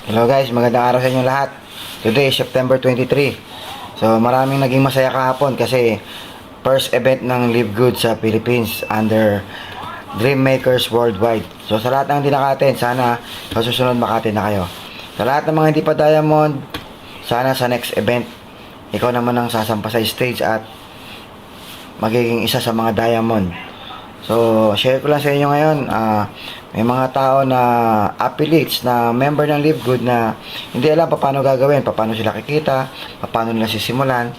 Hello guys, magandang araw sa inyo lahat. Today is September 23. So maraming naging masaya kahapon kasi first event ng Live Good sa Philippines under Dream Makers Worldwide. So sa lahat ng hindi naka-attend, sana sa susunod maka-attend na kayo. Sa lahat ng mga hindi pa diamond, sana sa next event, ikaw naman ang sasampa sa stage at magiging isa sa mga diamond. So, share ko lang sa inyo ngayon, may mga tao na affiliates na member ng Live Good na hindi alam paano gagawin, paano sila kikita, paano nila sisimulan.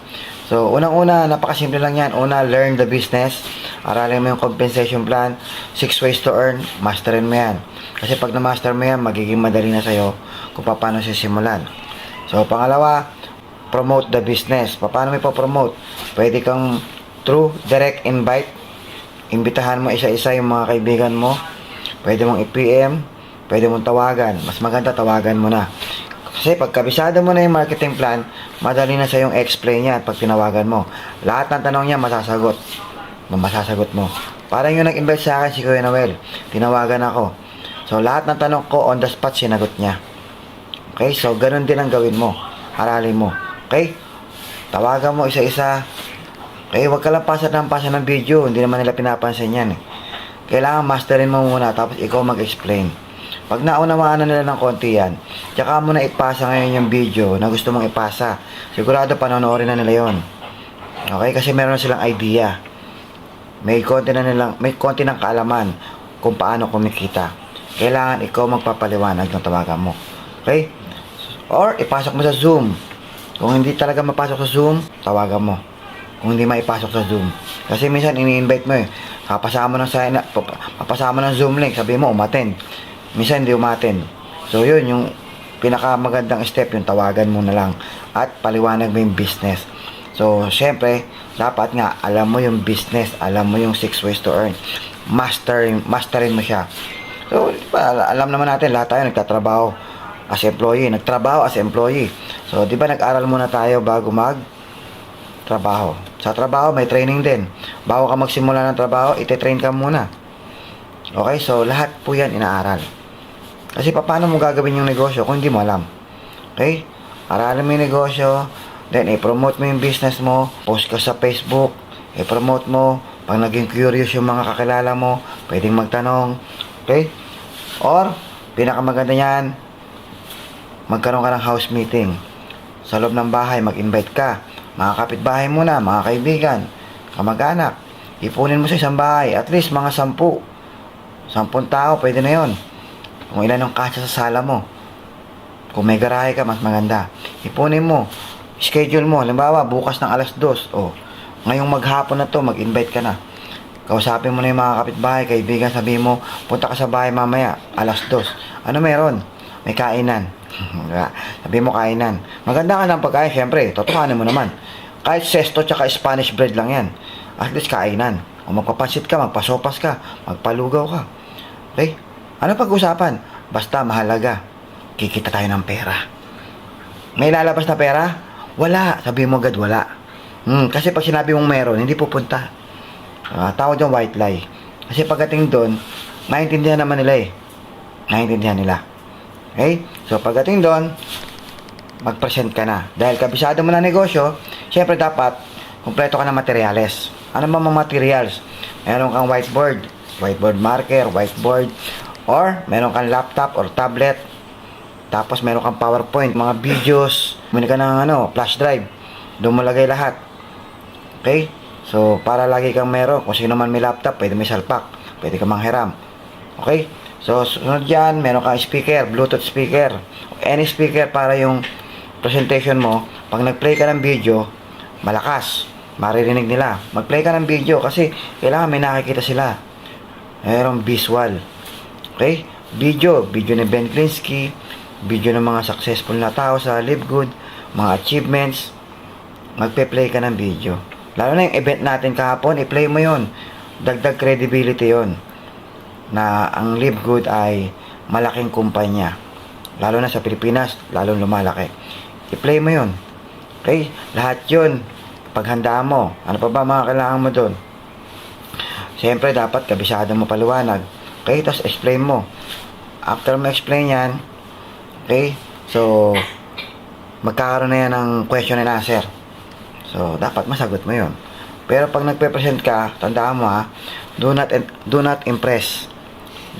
So, unang-una, napakasimple lang yan. Una, learn the business. Aralin mo yung compensation plan. 6 ways to earn. Masterin mo yan. Kasi pag na-master mo yan, magiging madali na sa'yo kung paano sisimulan. So, pangalawa, promote the business. Paano mo ipopromote? Pwede kang through direct invite. Imbitahan mo isa-isa yung mga kaibigan mo. Pwede mong i-PM, pwede mong tawagan. Mas maganda tawagan mo na. Kasi pag kabisado mo na yung marketing plan, madali na sa yung explain niya pag tinawagan mo. Lahat ng tanong niya masasagot. Masasagot mo. Parang yung nag-invite sa akin si Kuya Noel. Tinawagan ako. So lahat ng tanong ko on the spot sinagot niya. Okay? So ganun din ang gawin mo. Aralin mo. Okay? Tawagan mo isa-isa. Okay, huwag ka lang pasa ng video. Hindi naman nila pinapansin yan eh. Kailangan masterin mo muna tapos ikaw mag-explain. Pag naunawaan na nila ng konti yan, tsaka mo na ipasa ngayon yung video na gusto mong ipasa. Sigurado panonoorin na nila yon. Okay, kasi meron na silang idea. May konti ng kaalaman kung paano kumikita. Kailangan ikaw magpapaliwanag ng tawagan mo. Okay? Or ipasok mo sa Zoom. Kung hindi talaga mapasok sa Zoom, tawagan mo. Kung hindi maipasok sa Zoom. Kasi minsan ini-invite mo eh. Papasama ng Zoom link. Sabi mo, umattend. Minsan hindi umattend. So yun, yung pinakamagandang step, yung tawagan mo na lang. At paliwanag mo yung business. So, syempre, dapat nga, alam mo yung business. Alam mo yung 6 ways to earn. Masterin mo siya. So, alam naman natin, lahat tayo nagtatrabaho as employee. Nagtrabaho as employee. So, di ba nag-aral muna tayo bago trabaho. Sa trabaho, may training din. Bago ka magsimula ng trabaho, ite-train ka muna. Okay? So, lahat po yan inaaral. Kasi paano mo gagawin yung negosyo kung hindi mo alam? Okay? Aralin mo yung negosyo, then i-promote mo yung business mo, post ka sa Facebook, i-promote mo, pag naging curious yung mga kakilala mo, pwedeng magtanong. Okay? Or, pinakamaganda yan, magkaroon ka ng house meeting. Sa loob ng bahay, mag-invite ka. Mga kapitbahay mo na, mga kaibigan, kamag-anak, ipunin mo sa isang bahay, at least mga 10 tao, pwede na yon. Kung ilan ang kasya sa sala mo. Kung may garahe ka, mas maganda. Ipunin mo, schedule mo, halimbawa, bukas ng alas 2, ngayong maghapon na to, mag-invite ka na. Kausapin mo na yung mga kapitbahay, kaibigan, sabi mo, punta ka sa bahay mamaya, alas 2. Ano meron? May kainan. Sabi mo kainan. Maganda ka ng pagkain, syempre, totohanin mo naman. Kahit sesto tsaka Spanish bread lang yan. At least kainan. Kung magpapansit ka, magpasopas ka, magpalugaw ka. Okay? Ano pag-usapan? Basta mahalaga. Kikita tayo ng pera. May lalabas na pera? Wala. Sabi mo agad wala. Kasi pag sinabi mong meron, hindi pupunta. Tawag yung white lie. Kasi pagdating doon, naiintindihan naman nila eh. Naiintindihan nila. Okay? So, pagdating doon, mag-present ka na. Dahil kabisado mo na negosyo, syempre dapat, kumpleto ka ng materyales. Ano ba mga materials? Meron kang whiteboard marker, whiteboard, or meron kang laptop or tablet, tapos meron kang PowerPoint, mga videos, muna ka ng flash drive. Doon mo lagay lahat. Okay? So, para lagi kang meron, kung sino man may laptop, pwede may salpak, pwede ka manghiram. Okay? So, sunod dyan, meron kang speaker, Bluetooth speaker, any speaker para yung presentation mo. Pag nag-play ka ng video, malakas, maririnig nila. Mag-play ka ng video kasi kailangan may nakikita sila. Mayroong visual. Okay? Video ni Ben Klinsky, video ng mga successful na tao sa Live Good, mga achievements. Magpe-play ka ng video. Lalo na yung event natin kahapon, i-play mo yon. Dagdag credibility yon na ang Live Good ay malaking kumpanya. Lalo na sa Pilipinas, lalong lumalaki. I-play mo yun. Okay? Lahat yun, paghandaan mo. Ano pa ba mga kailangan mo doon? Siyempre, dapat kabisado mo paliwanag. Okay? Tapos explain mo. After mo explain yan, okay? So, magkakaroon na yan ng question and answer. So, dapat masagot mo yun. Pero pag nagpe-present ka, tandaan mo ha, do not impress.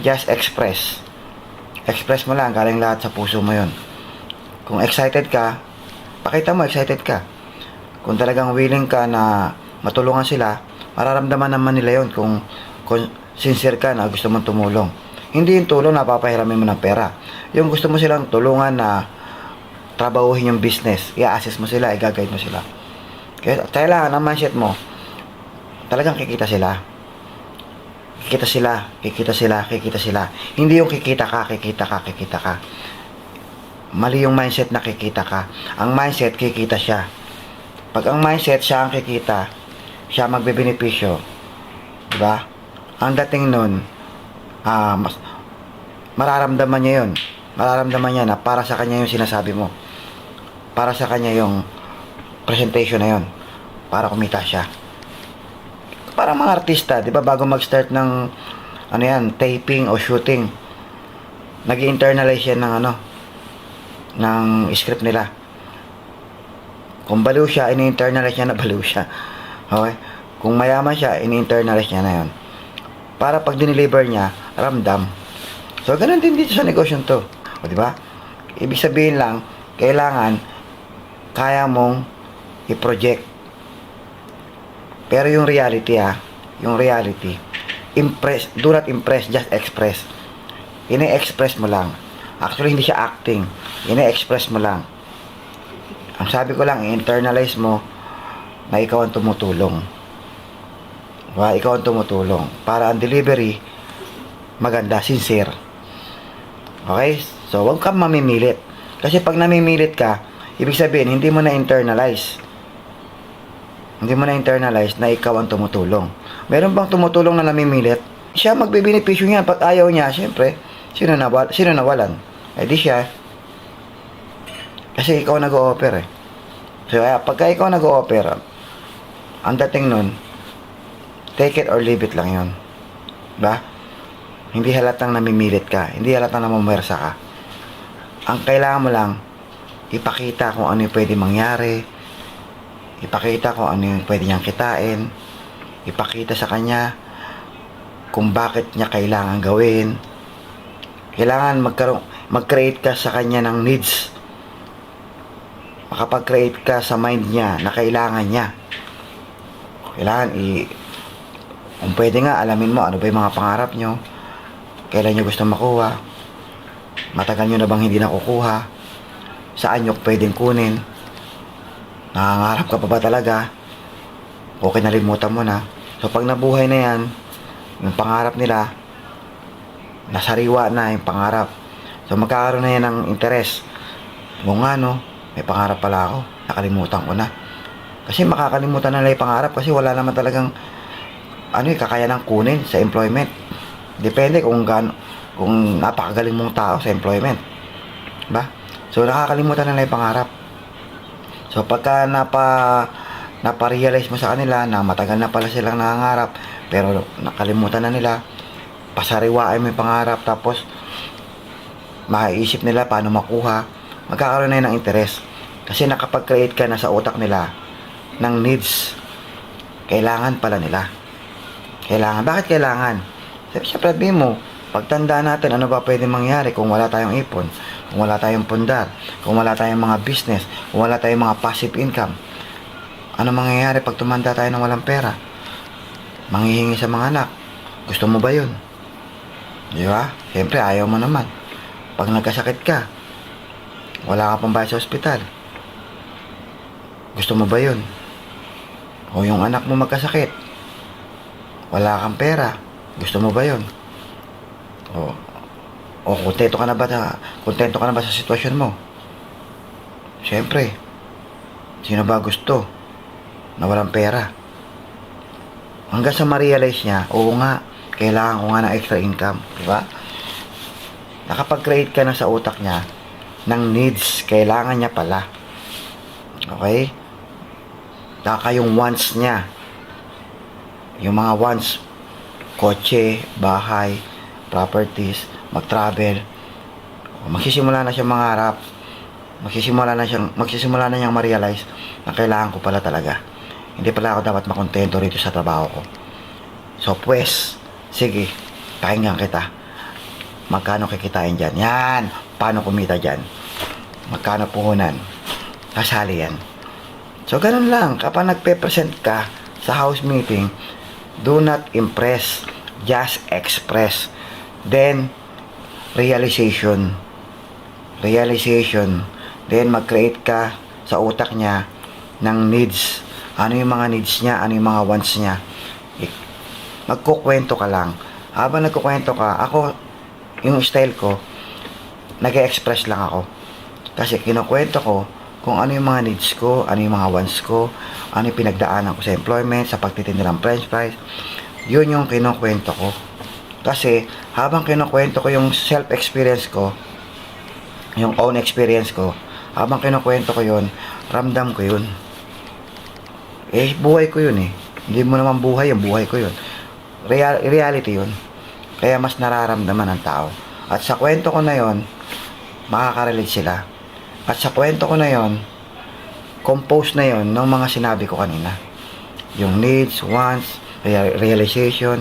Just express. Express mo lang, galing lahat sa puso mo yun. Kung excited ka, pakita mo excited ka. Kung talagang willing ka na matulungan sila, mararamdaman naman nila yun kung sincere ka na gusto mong tumulong. Hindi yung tulong na papahiramin mo ng pera. Yung gusto mo silang tulungan na trabahuhin yung business, i-assist mo sila, i-guide mo sila. Kaya kailangan ang mindset mo, talagang kikita sila. Kikita sila, kikita sila, kikita sila. Hindi yung kikita ka, kikita ka, kikita ka. Mali yung mindset na kikita ka. Ang mindset, kikita siya. Pag ang mindset, siya ang kikita, siya magbebenepisyo. Diba? Ang dating nun, mararamdaman niya yun. Mararamdaman niya na para sa kanya yung sinasabi mo. Para sa kanya yung presentation na yun. Para kumita siya. Para mga artista, di ba, bago mag-start ng ano yan, taping o shooting, nag-internalize yan ng ng script nila. Kung baliw siya, ini-internalize niya na baliw siya. Okay? Kung mayaman siya, ini-internalize niya na yun. Para pag dineliver niya, ramdam. So, ganun din dito sa negosyo to. O, di ba? Ibig sabihin lang, kailangan kaya mong i-project. Pero yung reality yung reality, do not impress, just express. Ini-express mo lang. Actually, hindi siya acting. Ini-express mo lang. Ang sabi ko lang, i-internalize mo na ikaw ang tumutulong. Diba? Ikaw ang tumutulong. Para ang delivery, maganda, sincere. Okay? So, huwag kang mamimilit. Kasi pag namimilit ka, ibig sabihin, hindi mo na-internalize. Hindi mo na-internalize na ikaw ang tumutulong. Meron bang tumutulong na namimilit? Siya magbebenepisyo niya. Pag ayaw niya, siyempre, sino nawalan? Eh di siya. Kasi ikaw nag-o-offer eh. So, pagka ikaw nag-o-offer, ang dating nun, take it or leave it lang yun. Diba? Hindi halatang namimilit ka. Hindi halatang namumwersa ka. Ang kailangan mo lang, ipakita kung ano yung pwede mangyari. Ipakita kung ano yung pwede niyang kitain. Ipakita sa kanya kung bakit niya kailangan gawin. Kailangan mag-create ka sa kanya ng needs. Makapag-create ka sa mind niya na kailangan niya. Kailangan kung pwede nga, alamin mo ano ba yung mga pangarap nyo. Kailan nyo gusto makuha. Matagal nyo na bang hindi nakukuha. Saan nyo pwedeng kunin. Nangangarap ka pa ba talaga? O kinalimutan mo na. So pag nabuhay na yan, yung pangarap nila, nasariwa na yung pangarap. So magkakaroon na yan ng interes. Kung nga no, may pangarap pala ako, nakalimutan ko na. Kasi makakalimutan na nila yung pangarap kasi wala naman talagang kakayanang kunin sa employment. Depende kung napakagaling mong tao sa employment. Ba? So nakakalimutan na nila yung pangarap. So, pagka napa-realize mo sa kanila na matagal na pala silang nangangarap, pero nakalimutan na nila, pasariwain mo yung pangarap, tapos maiisip nila paano makuha, magkakaroon na yun ng interes. Kasi nakapag-create ka na sa utak nila ng needs. Kailangan pala nila. Kailangan. Bakit kailangan? Siyempre, sabihin mo, pagtanda natin, ano ba pwede mangyari kung wala tayong ipon? Kung wala tayong pundar, kung wala tayong mga business, kung wala tayong mga passive income, ano mangyayari pag tumanda tayo ng walang pera? Manghihingi sa mga anak. Gusto mo ba yun? Di ba? Siyempre, ayaw mo naman. Pag nagkasakit ka, wala ka pang bayad sa ospital. Gusto mo ba yun? O yung anak mo magkasakit, wala kang pera. Gusto mo ba yun? O kontento ka na ba sa sitwasyon mo? Siyempre, sino ba gusto na walang pera? Hanggang sa ma-realize niya, oo nga, kailangan ko nga ng extra income, di ba? Nakapag-create ka na sa utak niya ng needs, kailangan niya pala. Okay? Saka yung wants niya, yung mga wants, kotse, bahay, properties, mag-travel, magsisimula na siya mangarap magsisimula na niyang ma-realize na kailangan ko pala talaga. Hindi pala ako dapat makontento rito sa trabaho ko. So, pues, sige, pakinggan kita. Magkano kikitain dyan? Yan! Paano kumita dyan? Magkano puhunan? Kasali yan. So, ganun lang. Kapag nagpe-present ka sa house meeting, do not impress. Just express. Then, realization. Then, mag-create ka sa utak niya ng needs. Ano yung mga needs niya? Ano yung mga wants niya? Magkukwento ka lang. Habang nagkukwento ka, ako, yung style ko, nag-express lang ako. Kasi kinukwento ko kung ano yung mga needs ko, ano yung mga wants ko, ano yung pinagdaanan ko sa employment, sa pagtitinda ng french fries. Yun yung kinukwento ko. Kasi, habang kinukwento ko yung self-experience ko, yung own experience ko, habang kinukwento ko yun, ramdam ko yun. Buhay ko yun eh. Hindi mo naman buhay, yung buhay ko yun. Reality yun. Kaya mas nararamdaman ng tao. At sa kwento ko na yun, makaka-relate sila. At sa kwento ko na yun, compose na yun ng mga sinabi ko kanina. Yung needs, wants, realization,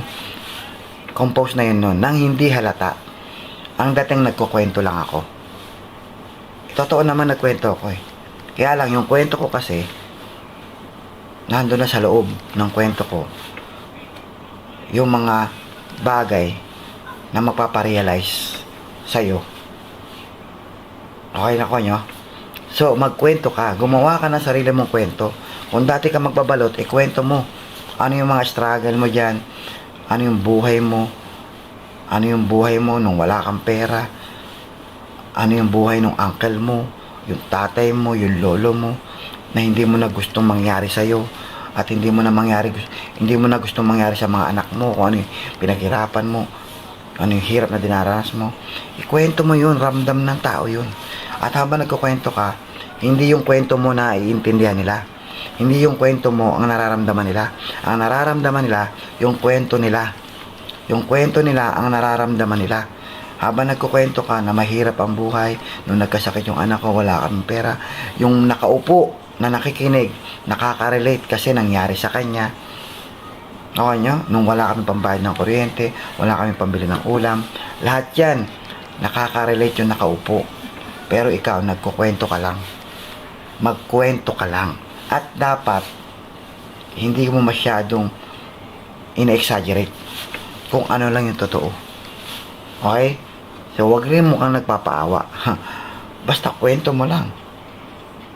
compose na yun nun, nang hindi halata. Ang dating nagkukwento lang ako. Totoo naman nagkwento ako eh. Kaya lang, yung kwento ko kasi, nandun na sa loob ng kwento ko, yung mga bagay na magpaparealize sa'yo. Okay na ko nyo? So, magkwento ka. Gumawa ka ng sarili mong kwento. Kung dati ka magbabalot, ikwento mo. Ano yung mga struggle mo dyan? Ano yung buhay mo? Ano yung buhay mo nung wala kang pera? Ano yung buhay nung uncle mo? Yung tatay mo? Yung lolo mo? Na hindi mo na gustong mangyari sa'yo? At hindi mo na gustong mangyari sa mga anak mo? Kung ano yung pinaghirapan mo? Ano yung hirap na dinaranas mo? Ikwento mo yun. Ramdam ng tao yun. At habang nagkukwento ka, hindi yung kwento mo na iintindihan nila. Hindi yung kwento mo ang nararamdaman nila. Ang nararamdaman nila, yung kwento nila. Yung kwento nila ang nararamdaman nila. Habang nagkukwento ka na mahirap ang buhay, nung nagkasakit yung anak ko, wala kang pera, yung nakaupo na nakikinig, nakaka-relate kasi nangyari sa kanya. Okay nyo? Nung wala kami pambayad ng kuryente, wala kami pambili ng ulam, lahat yan, nakaka-relate yung nakaupo. Pero ikaw, nagkukwento ka lang. Magkwento ka lang. At dapat, hindi mo masyadong ina-exaggerate kung ano lang yung totoo. Okay? So, wag rin mo kang nagpapaawa. Basta kwento mo lang.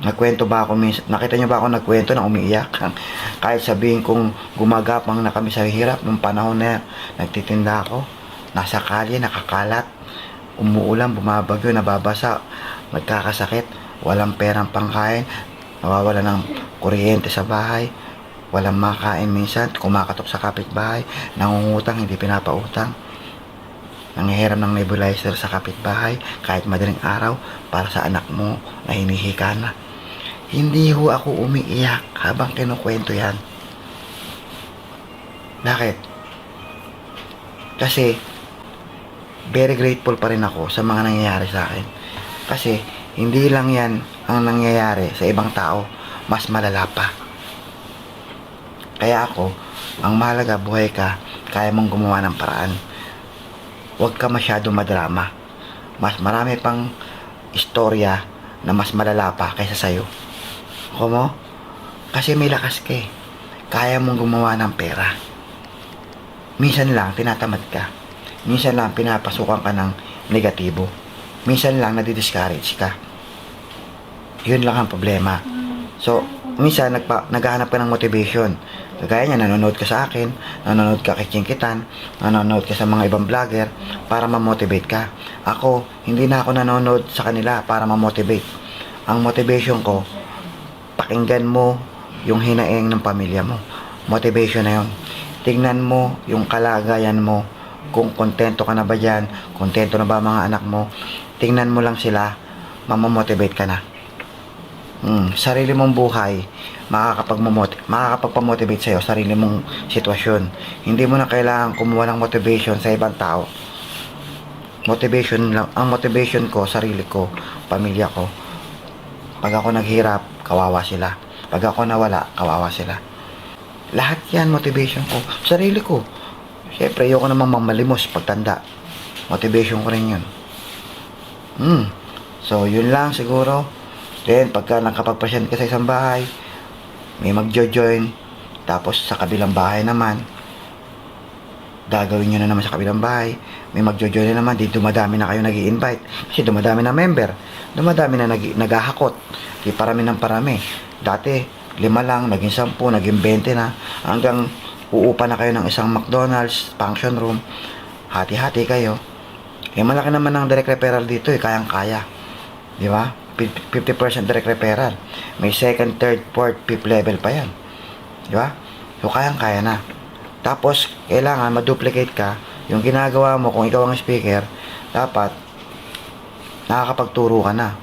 Nagkwento ba ako minsan? Nakita niyo ba ako nagkwento na umiiyak? Kahit sabihin kong gumagapang na kami sa hirap nung panahon na nagtitinda ako. Nasa kalye, nakakalat. Umuulan, bumabagyo, nababasa. Nagkakasakit. Walang perang pangkain. Nawawala ng kuryente sa bahay. Walang makain minsan. Kumakatok sa kapitbahay. Nangungutang, hindi pinapautang. Nangihiram ng nebulizer sa kapitbahay kahit madaling araw para sa anak mo na hinihika na. Hindi ho ako umiiyak habang kinukwento yan. Bakit? Kasi very grateful pa rin ako sa mga nangyayari sa akin. Kasi hindi lang yan ang nangyayari sa ibang tao, mas malala pa. Kaya ako, ang mahalaga buhay ka, kaya mong gumawa ng paraan. Huwag ka masyado madrama. Mas marami pang istorya na mas malala pa kaysa sa'yo. Ako mo? Kasi may lakas ka eh. Kaya mong gumawa ng pera. Minsan lang tinatamad ka. Minsan lang pinapasukan ka ng negatibo. Minsan lang nadi-discourage ka. Yun lang ang problema. So, minsan naghahanap ka ng motivation. Kagaya niya, nanonood ka sa akin, nanonood ka kay Chinkitan, nanonood ka sa mga ibang vlogger para ma-motivate ka. Ako, hindi na ako nanonood sa kanila para ma-motivate. Ang motivation ko, pakinggan mo yung hinaing ng pamilya mo. Motivation na yun. Tingnan mo yung kalagayan mo. Kung kontento ka na ba dyan, kontento na ba mga anak mo, tingnan mo lang sila, mamamotivate ka na. Sarili mong buhay, makakapagpamotivate sa'yo, sarili mong sitwasyon. Hindi mo na kailangan kumuha ng motivation sa ibang tao. Motivation lang, ang motivation ko, sarili ko, pamilya ko. Pag ako naghirap, kawawa sila. Pag ako nawala, kawawa sila. Lahat yan, motivation ko. Sarili ko. Siyempre, ayoko namang mamalimos pagtanda. Motivation ko rin yun. So, yun lang siguro. Then, pagka nakapagpasyente ka sa isang bahay, may magjo-join. Tapos, sa kabilang bahay naman, gagawin nyo na naman sa kabilang bahay. May magjo-join na naman. Di dumadami na kayo nag-i-invite. Kasi dumadami na member. Dumadami na naghahakot. Di parami ng parami. Dati, 5 lang, naging 10, naging 20 na. Hanggang uupa na kayo ng isang McDonald's, function room. Hati-hati kayo. Malaki naman ang direct referral dito kayang-kaya. Di ba? 50% direct referral. May second, third, fourth, fifth level pa yan. Di ba? So, kayang-kaya na. Tapos, kailangan ma-duplicate ka. Yung ginagawa mo, kung ikaw ang speaker, dapat nakakapagturo ka na.